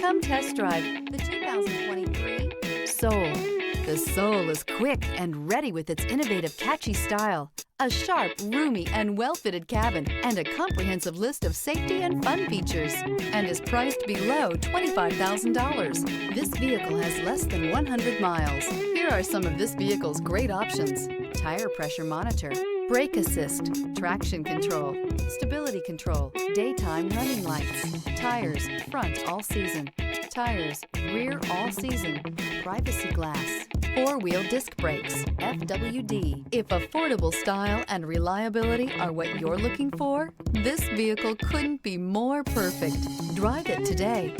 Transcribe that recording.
Come test drive the 2023 Soul. The Soul is quick and ready with its innovative, catchy style, a sharp, roomy, and well-fitted cabin, and a comprehensive list of safety and fun features, and is priced below $25,000. This vehicle has less than 100 miles. Here are some of this vehicle's great options: tire pressure monitor, brake assist, traction control, stability control, daytime running lights, tires, front all season, tires, rear all season, privacy glass, four-wheel disc brakes, FWD. If affordable style and reliability are what you're looking for, this vehicle couldn't be more perfect. Drive it today.